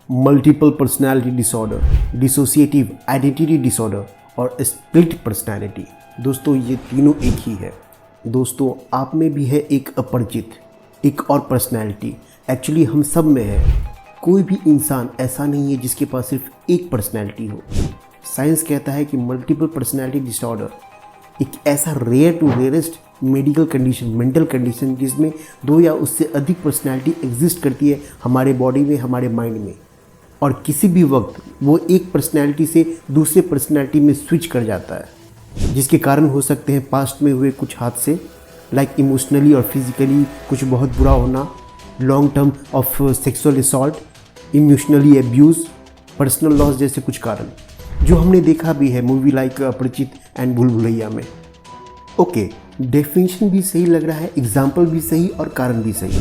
Multiple personality disorder, dissociative identity disorder और split personality. दोस्तों ये तीनों एक ही है। दोस्तों आप में भी है एक अपरिचित, एक और पर्सनालिटी। एक्चुअली हम सब में है। कोई भी इंसान ऐसा नहीं है जिसके पास सिर्फ एक पर्सनालिटी हो। साइंस कहता है कि मल्टीपल पर्सनालिटी डिसऑर्डर एक ऐसा rare to rarest medical condition, mental condition जिसमें दो या उससे अधिक पर्सनालिटी एग्जिस्ट करती है हमारे बॉडी में, हमारे माइंड में, और किसी भी वक्त वो एक पर्सनालिटी से दूसरे पर्सनालिटी में स्विच कर जाता है, जिसके कारण हो सकते हैं पास्ट में हुए कुछ हादसे, लाइक इमोशनली और फिजिकली कुछ बहुत बुरा होना, long term of sexual assault, emotionally abuse, personal loss जैसे कुछ कारण जो हमने देखा भी है मूवी लाइक अपरिचित एंड भूल भुलैया में। ओके, डेफिनेशन भी सही लग रहा है, एग्जाम्पल भी सही और कारण भी सही,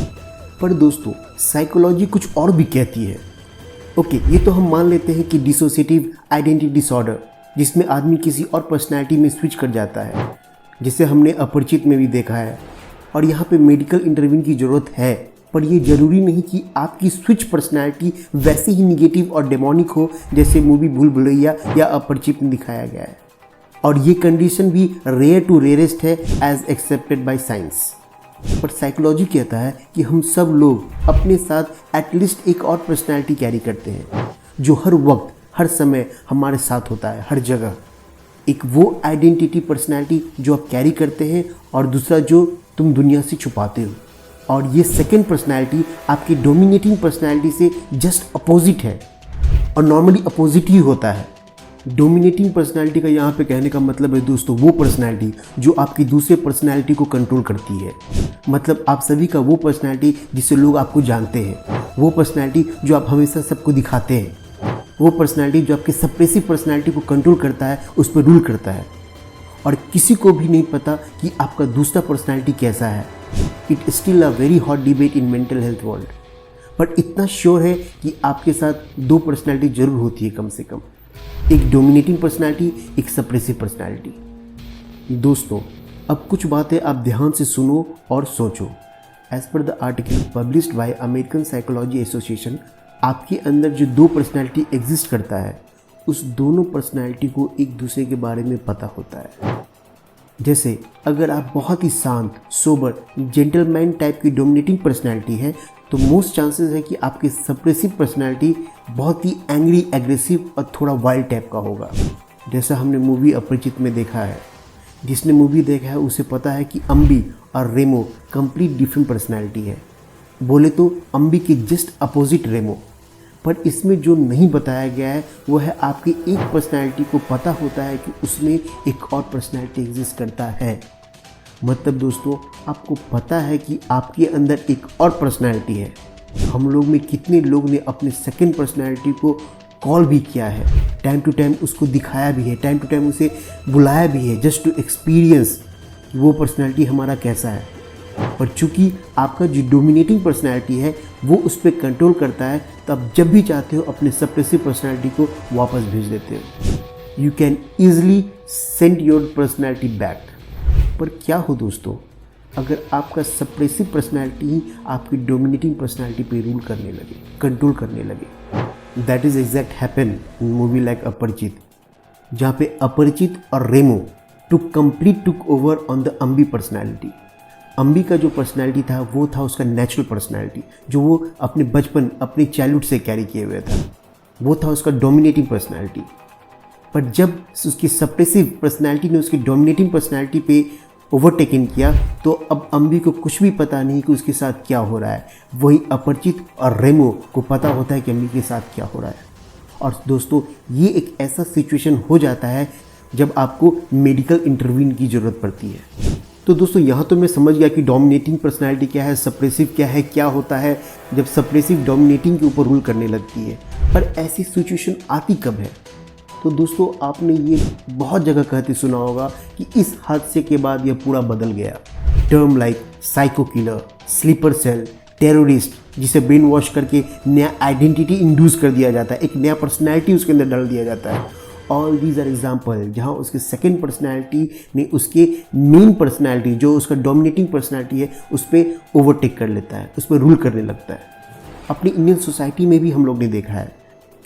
पर दोस्तों साइकोलॉजी कुछ और भी कहती है। ओके, ये तो हम मान लेते हैं कि डिसोसिएटिव आइडेंटिटी डिसऑर्डर जिसमें आदमी किसी और पर्सनैलिटी में स्विच कर जाता है, जिसे हमने अपरिचित में भी देखा है, और यहाँ पे मेडिकल इंटरव्यू की ज़रूरत है, पर ये ज़रूरी नहीं कि आपकी स्विच पर्सनैलिटी वैसे ही निगेटिव और डेमोनिक हो जैसे मूवी भूल भुलैया या अपरिचित में दिखाया गया है। और ये कंडीशन भी रेयर टू रेयरेस्ट है एज एक्सेप्टेड बाय साइंस। पर साइकोलॉजी कहता है कि हम सब लोग अपने साथ एटलीस्ट एक और पर्सनैलिटी कैरी करते हैं जो हर वक्त हर समय हमारे साथ होता है, हर जगह। एक वो आइडेंटिटी पर्सनैलिटी जो आप कैरी करते हैं और दूसरा जो तुम दुनिया से छुपाते हो। और ये सेकेंड पर्सनैलिटी आपकी डोमिनेटिंग पर्सनैलिटी से जस्ट अपोजिट है, और नॉर्मली अपोजिट ही होता है। डोमिनेटिंग पर्सनैलिटी का यहाँ पे कहने का मतलब है दोस्तों वो पर्सनैलिटी जो आपकी दूसरे पर्सनैलिटी को कंट्रोल करती है। मतलब आप सभी का वो पर्सनैलिटी जिससे लोग आपको जानते हैं, वो पर्सनैलिटी जो आप हमेशा सबको दिखाते हैं, वो पर्सनैलिटी जो आपके सप्रेसिव पर्सनैलिटी को कंट्रोल करता है, उस पर रूल करता है, और किसी को भी नहीं पता कि आपका दूसरा पर्सनैलिटी कैसा है। It still a very hot debate in mental health world. But इतना श्योर है कि आपके साथ दो पर्सनैलिटी जरूर होती है, कम से कम एक डोमिनेटिंग पर्सनैलिटी, एक सप्रेसिव पर्सनैलिटी। दोस्तों अब कुछ बातें आप ध्यान से सुनो और सोचो। As per the article published by American psychology association, आपके अंदर जो दो पर्सनैलिटी एग्जिस्ट करता है, उस दोनों पर्सनैलिटी को एक दूसरे के बारे में पता होता है। जैसे अगर आप बहुत ही शांत, सोबर, जेंटलमैन टाइप की डोमिनेटिंग पर्सनैलिटी है, तो मोस्ट चांसेस है कि आपकी सप्रेसिव पर्सनैलिटी बहुत ही एंग्री, एग्रेसिव और थोड़ा वाइल्ड टाइप का होगा। जैसा हमने मूवी अपरिचित में देखा है। जिसने मूवी देखा है उसे पता है कि अम्बी और रेमो कंप्लीट डिफरेंट पर्सनैलिटी है। बोले तो अम्बी के जस्ट अपोजिट रेमो। पर इसमें जो नहीं बताया गया है वो है आपकी एक पर्सनैलिटी को पता होता है कि उसमें एक और पर्सनैलिटी एग्जिस्ट करता है। मतलब दोस्तों आपको पता है कि आपके अंदर एक और पर्सनैलिटी है। हम लोग में कितने लोग ने अपने सेकंड पर्सनैलिटी को कॉल भी किया है, टाइम टू टाइम उसको दिखाया भी है, टाइम टू टाइम उसे बुलाया भी है, जस्ट टू एक्सपीरियंस वो पर्सनैलिटी हमारा कैसा है। पर चूंकि आपका जो डोमिनेटिंग पर्सनैलिटी है वो उस पर कंट्रोल करता है, तो आप जब भी चाहते हो अपने सप्रेसिव पर्सनैलिटी को वापस भेज देते हो। You can easily send your personality back. पर क्या हो दोस्तों अगर आपका सप्रेसिव पर्सनैलिटी ही आपकी डोमिनेटिंग पर्सनैलिटी पे रूल करने लगे, कंट्रोल करने लगे। That is exact happen in movie like Aparichit, जहाँ पे अपरिचित और Remo took over on the Ambi personality. Ambi का जो पर्सनैलिटी था वो था उसका नेचुरल पर्सनैलिटी, जो वो अपने बचपन, अपनी चाइल्डहुड से कैरी किए हुए था। वो था उसका डोमिनेटिंग पर्सनैलिटी। पर जब उसकी सप्रेसिव पर्सनैलिटी ने उसकी डोमिनेटिंग पर्सनैलिटी पे ओवरटेकन किया, तो अब अम्बी को कुछ भी पता नहीं कि उसके साथ क्या हो रहा है। वही अपरिचित और रेमो को पता होता है कि अम्बी के साथ क्या हो रहा है। और दोस्तों ये एक ऐसा सिचुएशन हो जाता है जब आपको मेडिकल इंटरव्यू की ज़रूरत पड़ती है। तो दोस्तों यहाँ तो मैं समझ गया कि डोमिनेटिंग पर्सनैलिटी क्या है, सप्रेसिव क्या है, क्या होता है जब सप्रेसिव डोमिनेटिंग के ऊपर रूल करने लगती है। पर ऐसी सिचुएशन आती कब है? तो दोस्तों आपने ये बहुत जगह कहते सुना होगा कि इस हादसे के बाद यह पूरा बदल गया। Term like psycho killer, sleeper cell, terrorist, जिसे ब्रेन वॉश करके नया आइडेंटिटी इंड्यूस कर दिया जाता है, एक नया पर्सनैलिटी उसके अंदर डाल दिया जाता है। ऑल दीज आर एग्जाम्पल जहाँ उसके सेकेंड पर्सनैलिटी ने उसके मेन पर्सनैलिटी, जो उसका डोमिनेटिंग पर्सनैलिटी है, उस पर ओवरटेक कर लेता है, उस पर रूल करने लगता है। अपनी इंडियन सोसाइटी में भी हम लोग ने देखा है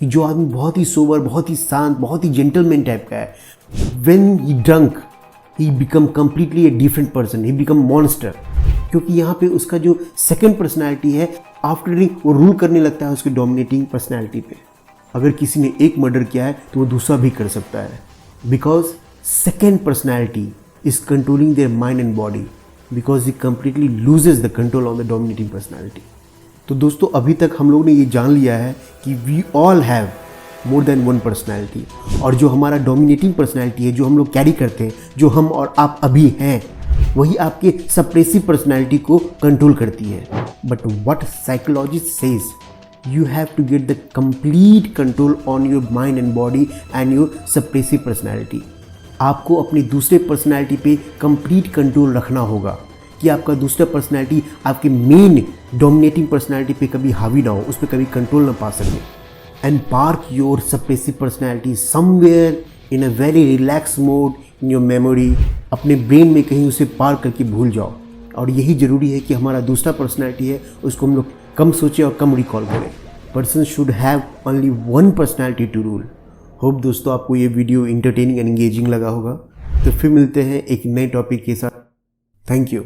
कि जो आदमी बहुत ही सोबर, बहुत ही शांत, बहुत ही जेंटलमैन टाइप का है, when he drunk he become completely a different person, he become monster. क्योंकि यहाँ पे उसका जो सेकंड पर्सनैलिटी है, आफ्टर ड्रिंक वो रूल करने लगता है उसकी डोमिनेटिंग पर्सनैलिटी पे। अगर किसी ने एक मर्डर किया है तो वो दूसरा भी कर सकता है, because second personality is controlling their mind and body, because he completely loses the control on the dominating personality. तो दोस्तों अभी तक हम लोग ने ये जान लिया है कि we all have more than one personality, और जो हमारा डोमिनेटिंग पर्सनैलिटी है, जो हम लोग कैरी करते हैं, जो हम और आप अभी हैं, वही आपके सप्रेसिव पर्सनैलिटी को कंट्रोल करती है। But what psychologist says, you have to get the complete control on your mind and body and your suppressive personality। आपको अपनी दूसरे पर्सनैलिटी पे कंप्लीट कंट्रोल रखना होगा कि आपका दूसरा पर्सनैलिटी आपके मेन डोमिनेटिंग पर्सनैलिटी पे कभी हावी ना हो, उस पर कभी कंट्रोल ना पा सके। And park your suppressive personality somewhere in a very relax mode in your memory. अपने ब्रेन में कहीं उसे पार्क करके भूल जाओ। और यही ज़रूरी है कि हमारा दूसरा पर्सनैलिटी है उसको हम लोग कम सोचें और कम रिकॉल करें। Person should have only one personality to rule. Hope दोस्तों आपको ये वीडियो इंटरटेनिंग एंड एंगेजिंग लगा होगा। तो फिर मिलते हैं एक नए टॉपिक के साथ। Thank you.